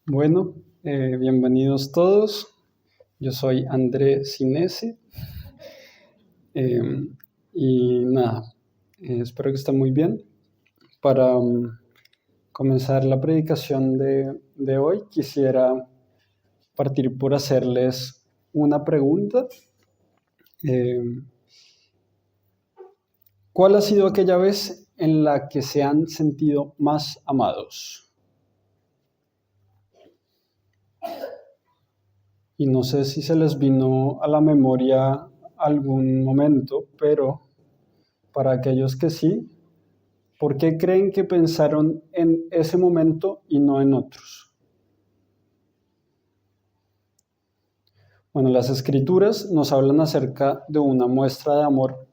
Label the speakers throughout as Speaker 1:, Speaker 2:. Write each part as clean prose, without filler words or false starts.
Speaker 1: Bueno, bienvenidos todos. Yo soy André Sinesi. Y nada, espero que estén muy bien. Para comenzar la predicación de hoy, quisiera partir por hacerles una pregunta. ¿Cuál ha sido aquella vez en la que se han sentido más amados? Y no sé si se les vino a la memoria algún momento, pero para aquellos que sí, ¿por qué creen que pensaron en ese momento y no en otros? Bueno, las Escrituras nos hablan acerca de una muestra de amor,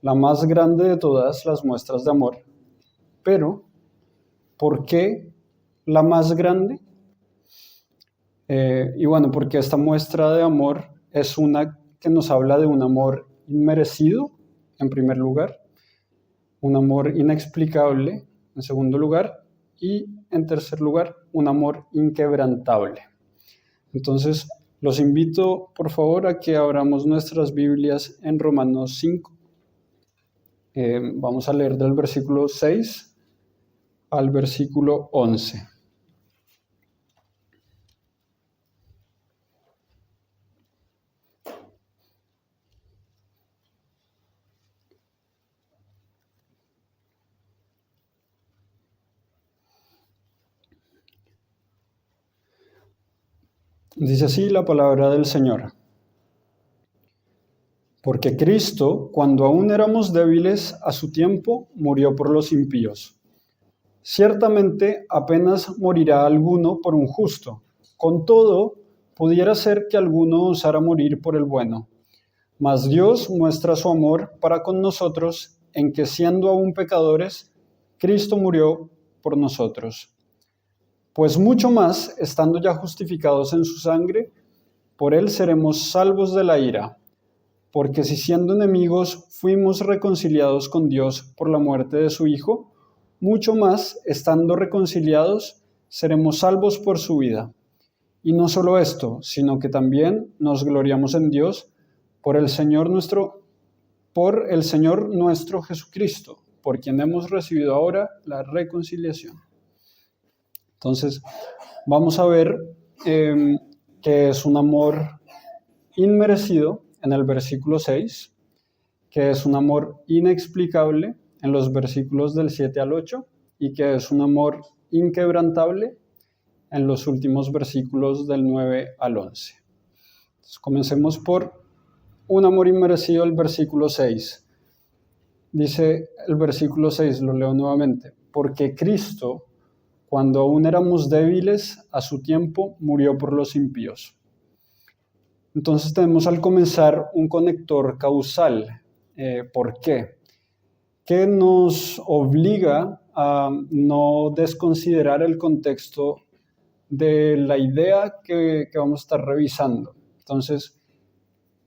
Speaker 1: la más grande de todas las muestras de amor. Pero, ¿por qué la más grande? Y bueno, porque esta muestra de amor es una que nos habla de un amor inmerecido, en primer lugar, un amor inexplicable, en segundo lugar, y en tercer lugar, un amor inquebrantable. Entonces, los invito, por favor, a que abramos nuestras Biblias en Romanos 5. Vamos a leer del versículo 6 al versículo 11. Dice así la palabra del Señor. Porque Cristo, cuando aún éramos débiles, a su tiempo murió por los impíos. Ciertamente apenas morirá alguno por un justo. Con todo, pudiera ser que alguno osara morir por el bueno. Mas Dios muestra su amor para con nosotros en que, siendo aún pecadores, Cristo murió por nosotros. Pues mucho más, estando ya justificados en su sangre, por él seremos salvos de la ira. Porque si siendo enemigos fuimos reconciliados con Dios por la muerte de su Hijo, mucho más, estando reconciliados, seremos salvos por su vida. Y no solo esto, sino que también nos gloriamos en Dios por el Señor nuestro Jesucristo, por quien hemos recibido ahora la reconciliación. Entonces, vamos a ver que es un amor inmerecido en el versículo 6, que es un amor inexplicable en los versículos del 7 al 8 y que es un amor inquebrantable en los últimos versículos del 9 al 11. Entonces, comencemos por un amor inmerecido, el versículo 6. Dice el versículo 6, lo leo nuevamente, porque Cristo, cuando aún éramos débiles, a su tiempo murió por los impíos. Entonces tenemos al comenzar un conector causal. ¿Por qué? Que nos obliga a no desconsiderar el contexto de la idea que vamos a estar revisando. Entonces,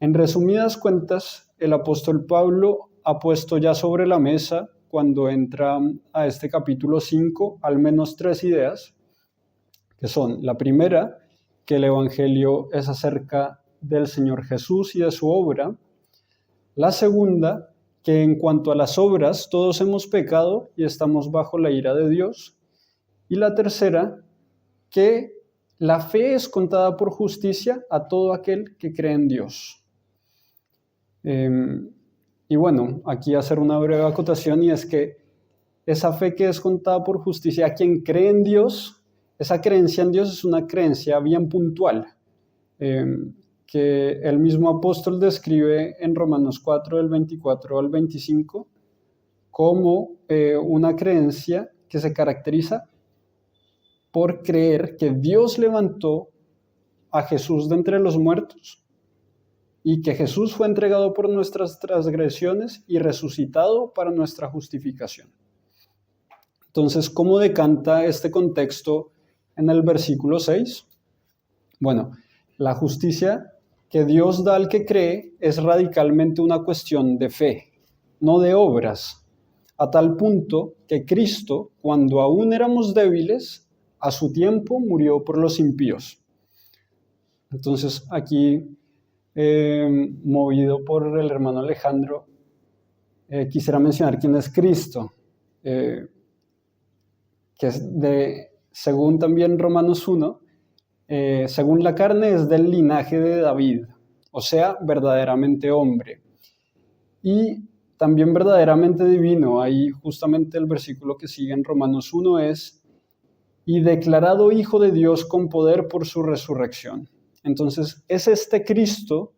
Speaker 1: en resumidas cuentas, el apóstol Pablo ha puesto ya sobre la mesa, cuando entra a este capítulo 5, al menos 3 ideas, que son: la primera, que el Evangelio es acerca del Señor Jesús y de su obra; la segunda, que en cuanto a las obras todos hemos pecado y estamos bajo la ira de Dios; y la tercera, que la fe es contada por justicia a todo aquel que cree en Dios. Y bueno, aquí hacer una breve acotación, y es que esa fe que es contada por justicia a quien cree en Dios, esa creencia en Dios es una creencia bien puntual, que el mismo apóstol describe en Romanos 4, del 24 al 25, como una creencia que se caracteriza por creer que Dios levantó a Jesús de entre los muertos y que Jesús fue entregado por nuestras transgresiones y resucitado para nuestra justificación. Entonces, ¿cómo decanta este contexto en el versículo 6? Bueno, la justicia que Dios da al que cree es radicalmente una cuestión de fe, no de obras, a tal punto que Cristo, cuando aún éramos débiles, a su tiempo murió por los impíos. Entonces aquí, movido por el hermano Alejandro, quisiera mencionar quién es Cristo, que es según también Romanos 1, según la carne es del linaje de David, o sea, verdaderamente hombre. Y también verdaderamente divino. Ahí justamente el versículo que sigue en Romanos 1 es, y declarado hijo de Dios con poder por su resurrección. Entonces, es este Cristo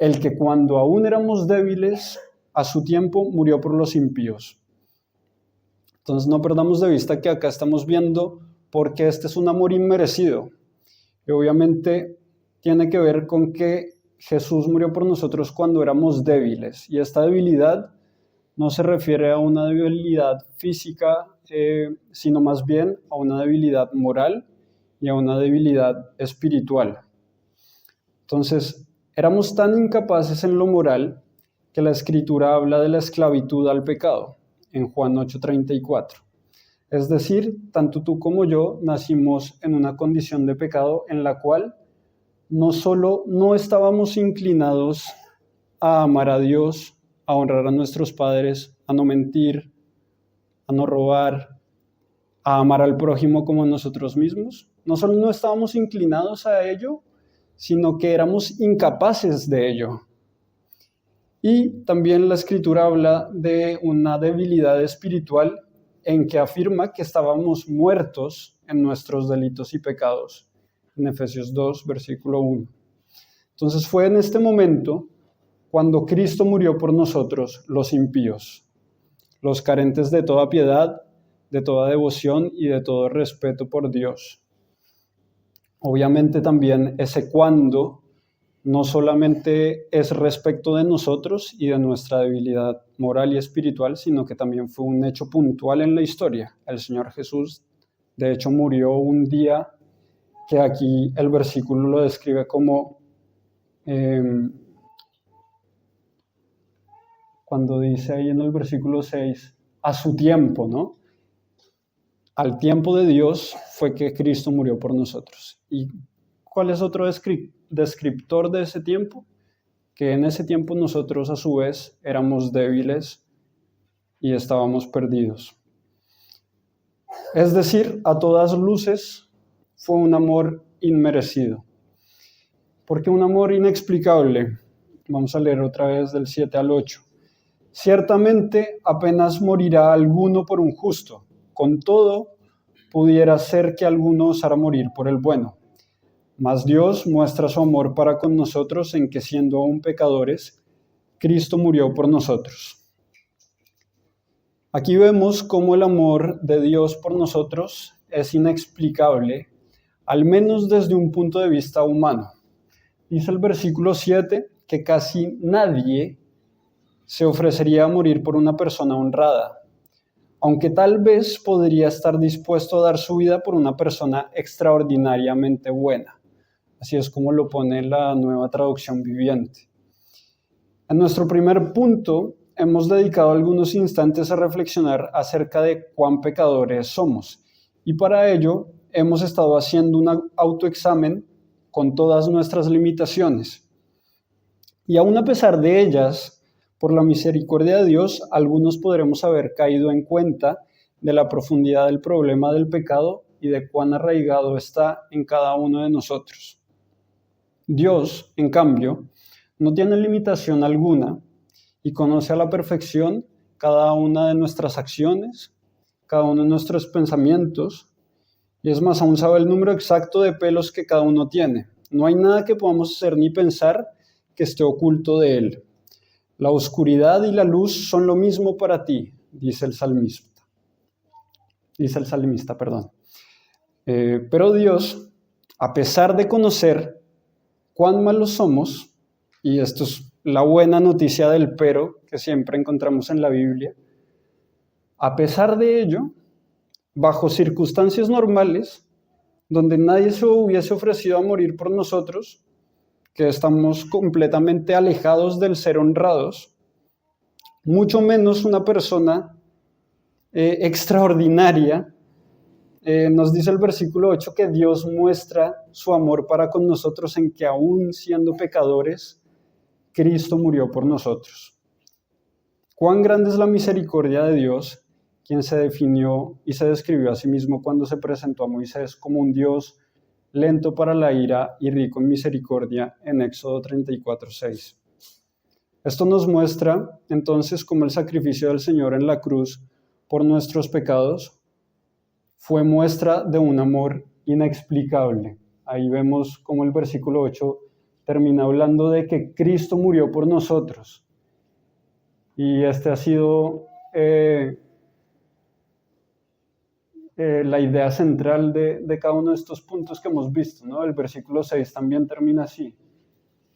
Speaker 1: el que cuando aún éramos débiles, a su tiempo murió por los impíos. Entonces, no perdamos de vista que acá estamos viendo por qué este es un amor inmerecido. Y obviamente tiene que ver con que Jesús murió por nosotros cuando éramos débiles. Y esta debilidad no se refiere a una debilidad física, sino más bien a una debilidad moral y a una debilidad espiritual. Entonces, éramos tan incapaces en lo moral que la Escritura habla de la esclavitud al pecado, en Juan 8:34. Es decir, tanto tú como yo nacimos en una condición de pecado en la cual no solo no estábamos inclinados a amar a Dios, a honrar a nuestros padres, a no mentir, a no robar, a amar al prójimo como nosotros mismos. No solo no estábamos inclinados a ello, sino que éramos incapaces de ello. Y también la Escritura habla de una debilidad espiritual en que afirma que estábamos muertos en nuestros delitos y pecados, en Efesios 2, versículo 1. Entonces fue en este momento cuando Cristo murió por nosotros, los impíos, los carentes de toda piedad, de toda devoción y de todo respeto por Dios. Obviamente también ese cuando no solamente es respecto de nosotros y de nuestra debilidad moral y espiritual, sino que también fue un hecho puntual en la historia. El Señor Jesús, de hecho, murió un día que aquí el versículo lo describe como, cuando dice ahí en el versículo 6, a su tiempo, ¿no? Al tiempo de Dios fue que Cristo murió por nosotros. ¿Y cuál es otro descriptor de ese tiempo? Que en ese tiempo nosotros a su vez éramos débiles y estábamos perdidos. Es decir, a todas luces fue un amor inmerecido. ¿Por qué un amor inexplicable? Vamos a leer otra vez del 7 al 8. Ciertamente apenas morirá alguno por un justo. Con todo, pudiera ser que alguno osara morir por el bueno. Mas Dios muestra su amor para con nosotros en que, siendo aún pecadores, Cristo murió por nosotros. Aquí vemos cómo el amor de Dios por nosotros es inexplicable, al menos desde un punto de vista humano. Dice el versículo 7 que casi nadie se ofrecería a morir por una persona honrada, aunque tal vez podría estar dispuesto a dar su vida por una persona extraordinariamente buena. Así es como lo pone la Nueva Traducción Viviente. En nuestro primer punto, hemos dedicado algunos instantes a reflexionar acerca de cuán pecadores somos. Y para ello, hemos estado haciendo un autoexamen con todas nuestras limitaciones. Y aún a pesar de ellas, por la misericordia de Dios, algunos podremos haber caído en cuenta de la profundidad del problema del pecado y de cuán arraigado está en cada uno de nosotros. Dios, en cambio, no tiene limitación alguna y conoce a la perfección cada una de nuestras acciones, cada uno de nuestros pensamientos, y es más, aún sabe el número exacto de pelos que cada uno tiene. No hay nada que podamos hacer ni pensar que esté oculto de Él. La oscuridad y la luz son lo mismo para ti, dice el salmista. Pero Dios, a pesar de conocer cuán malos somos, y esto es la buena noticia del pero que siempre encontramos en la Biblia, a pesar de ello, bajo circunstancias normales, donde nadie se hubiese ofrecido a morir por nosotros, que estamos completamente alejados del ser honrados, mucho menos una persona extraordinaria Nos dice el versículo 8 que Dios muestra su amor para con nosotros en que aún siendo pecadores, Cristo murió por nosotros. Cuán grande es la misericordia de Dios, quien se definió y se describió a sí mismo cuando se presentó a Moisés como un Dios lento para la ira y rico en misericordia en Éxodo 34:6. Esto nos muestra entonces cómo el sacrificio del Señor en la cruz por nuestros pecados fue muestra de un amor inexplicable. Ahí vemos cómo el versículo 8 termina hablando de que Cristo murió por nosotros. Y este ha sido la idea central de cada uno de estos puntos que hemos visto, ¿no? El versículo 6 también termina así.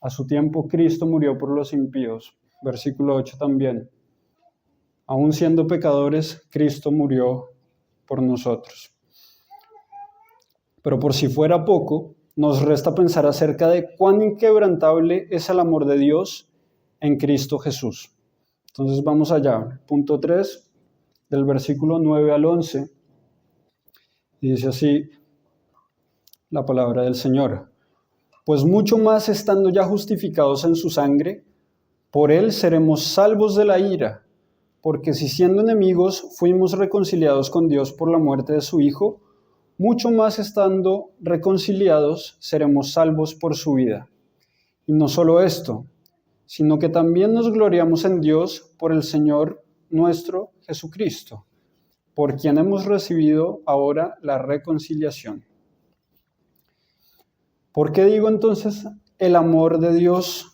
Speaker 1: A su tiempo Cristo murió por los impíos. Versículo 8 también. Aún siendo pecadores, Cristo murió por nosotros. Pero por si fuera poco, nos resta pensar acerca de cuán inquebrantable es el amor de Dios en Cristo Jesús. Entonces vamos allá. Punto 3, del versículo 9 al 11. Y dice así la palabra del Señor. Pues mucho más estando ya justificados en su sangre, por él seremos salvos de la ira, porque si siendo enemigos fuimos reconciliados con Dios por la muerte de su Hijo, mucho más estando reconciliados seremos salvos por su vida. Y no solo esto, sino que también nos gloriamos en Dios por el Señor nuestro Jesucristo, por quien hemos recibido ahora la reconciliación. ¿Por qué digo entonces el amor de Dios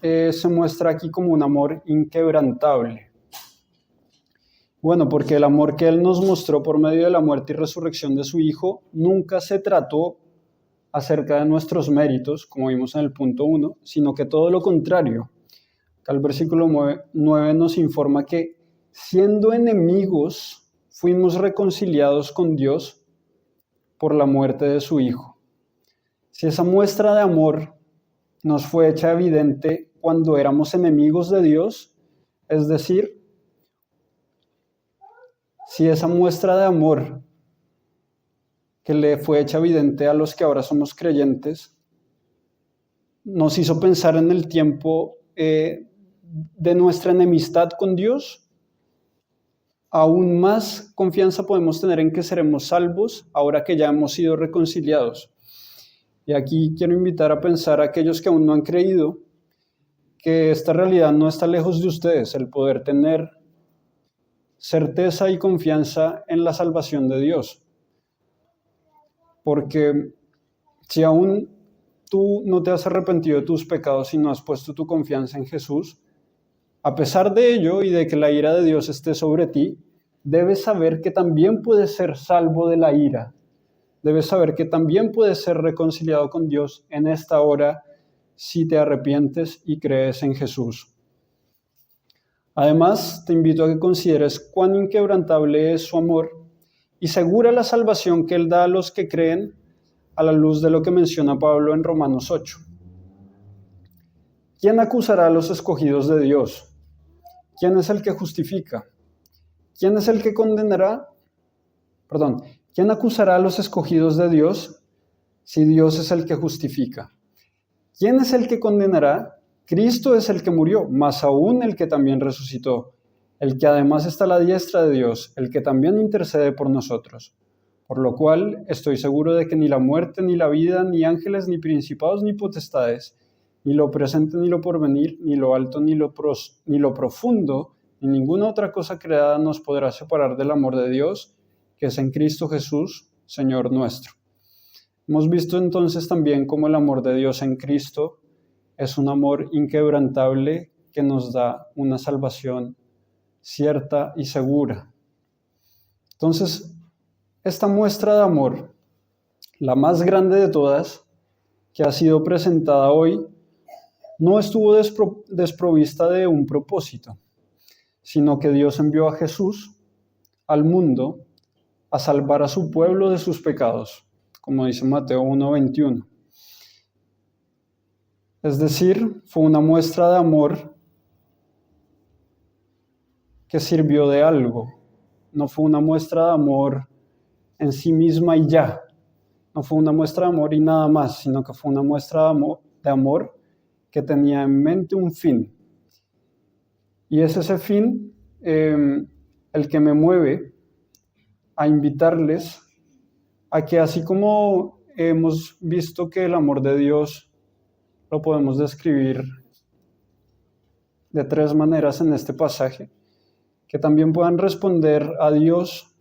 Speaker 1: se muestra aquí como un amor inquebrantable? Bueno, porque el amor que Él nos mostró por medio de la muerte y resurrección de su Hijo nunca se trató acerca de nuestros méritos, como vimos en el punto 1, sino que todo lo contrario. Acá el versículo 9 nos informa que siendo enemigos fuimos reconciliados con Dios por la muerte de su Hijo. Si esa muestra de amor nos fue hecha evidente cuando éramos enemigos de Dios, es decir, si esa muestra de amor que le fue hecha evidente a los que ahora somos creyentes, nos hizo pensar en el tiempo de nuestra enemistad con Dios, aún más confianza podemos tener en que seremos salvos ahora que ya hemos sido reconciliados. Y aquí quiero invitar a pensar a aquellos que aún no han creído que esta realidad no está lejos de ustedes, el poder tener certeza y confianza en la salvación de Dios. Porque si aún tú no te has arrepentido de tus pecados y no has puesto tu confianza en Jesús, a pesar de ello y de que la ira de Dios esté sobre ti, debes saber que también puedes ser salvo de la ira. Debes saber que también puedes ser reconciliado con Dios en esta hora si te arrepientes y crees en Jesús. Además, te invito a que consideres cuán inquebrantable es su amor y segura la salvación que Él da a los que creen a la luz de lo que menciona Pablo en Romanos 8. ¿Quién acusará a los escogidos de Dios? ¿Quién es el que justifica? ¿Quién es el que condenará? ¿Quién acusará a los escogidos de Dios si Dios es el que justifica? ¿Quién es el que condenará? Cristo es el que murió, más aún el que también resucitó, el que además está a la diestra de Dios, el que también intercede por nosotros. Por lo cual estoy seguro de que ni la muerte, ni la vida, ni ángeles, ni principados, ni potestades, ni lo presente, ni lo porvenir, ni lo alto, ni lo profundo, ni ninguna otra cosa creada nos podrá separar del amor de Dios, que es en Cristo Jesús, Señor nuestro. Hemos visto entonces también cómo el amor de Dios en Cristo es un amor inquebrantable que nos da una salvación cierta y segura. Entonces, esta muestra de amor, la más grande de todas, que ha sido presentada hoy, no estuvo desprovista de un propósito, sino que Dios envió a Jesús al mundo a salvar a su pueblo de sus pecados, como dice Mateo 1:21. Es decir, fue una muestra de amor que sirvió de algo. No fue una muestra de amor en sí misma y ya. No fue una muestra de amor y nada más, sino que fue una muestra de amor que tenía en mente un fin. Y es ese fin el que me mueve a invitarles a que, así como hemos visto que el amor de Dios lo podemos describir de 3 maneras en este pasaje, que también puedan responder a Dios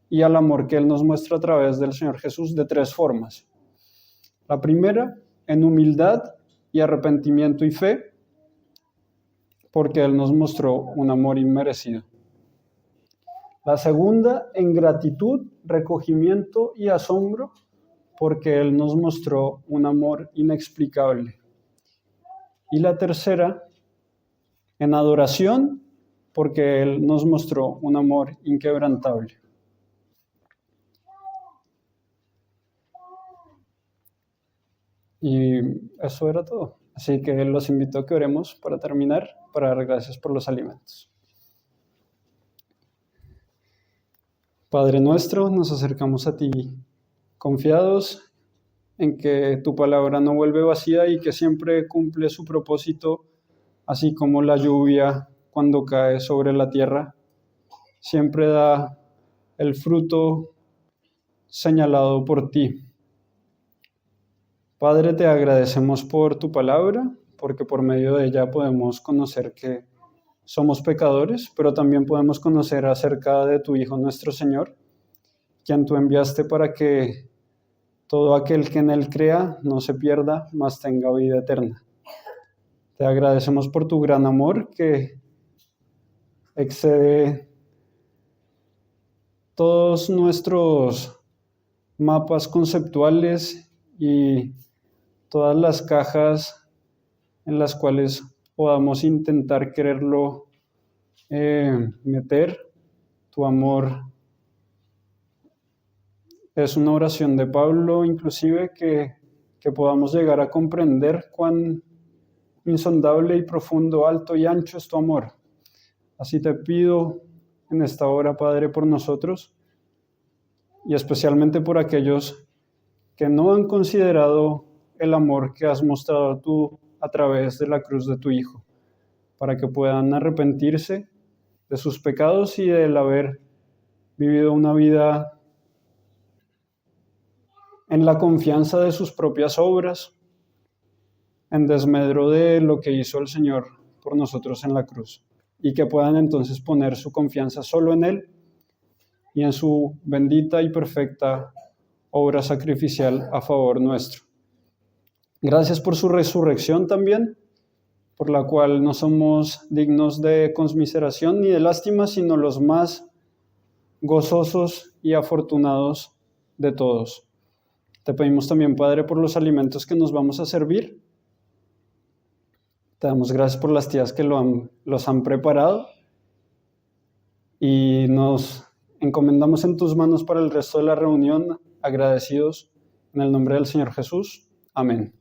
Speaker 1: y al amor que Él nos muestra a través del Señor Jesús de 3 formas. La primera, en humildad y arrepentimiento y fe, porque Él nos mostró un amor inmerecido. La segunda, en gratitud, recogimiento y asombro, porque Él nos mostró un amor inexplicable. Y la tercera, en adoración, porque Él nos mostró un amor inquebrantable. Y eso era todo. Así que los invito a que oremos para terminar, para dar gracias por los alimentos. Padre nuestro, nos acercamos a ti confiados en que tu palabra no vuelve vacía y que siempre cumple su propósito, así como la lluvia cuando cae sobre la tierra, siempre da el fruto señalado por ti. Padre, te agradecemos por tu palabra, porque por medio de ella podemos conocer que somos pecadores, pero también podemos conocer acerca de tu Hijo nuestro Señor, quien tú enviaste para que todo aquel que en Él crea no se pierda, mas tenga vida eterna. Te agradecemos por tu gran amor que excede todos nuestros mapas conceptuales y todas las cajas en las cuales podamos intentar quererlo meter. Tu amor es una oración de Pablo, inclusive, que podamos llegar a comprender cuán insondable y profundo, alto y ancho es tu amor. Así te pido en esta hora, Padre, por nosotros y especialmente por aquellos que no han considerado el amor que has mostrado tú a través de la cruz de tu Hijo, para que puedan arrepentirse de sus pecados y del haber vivido una vida en la confianza de sus propias obras, en desmedro de lo que hizo el Señor por nosotros en la cruz, y que puedan entonces poner su confianza solo en Él y en su bendita y perfecta obra sacrificial a favor nuestro. Gracias por su resurrección también, por la cual no somos dignos de conmiseración ni de lástima, sino los más gozosos y afortunados de todos. Te pedimos también, Padre, por los alimentos que nos vamos a servir. Te damos gracias por las tías que los han preparado y nos encomendamos en tus manos para el resto de la reunión, agradecidos en el nombre del Señor Jesús. Amén.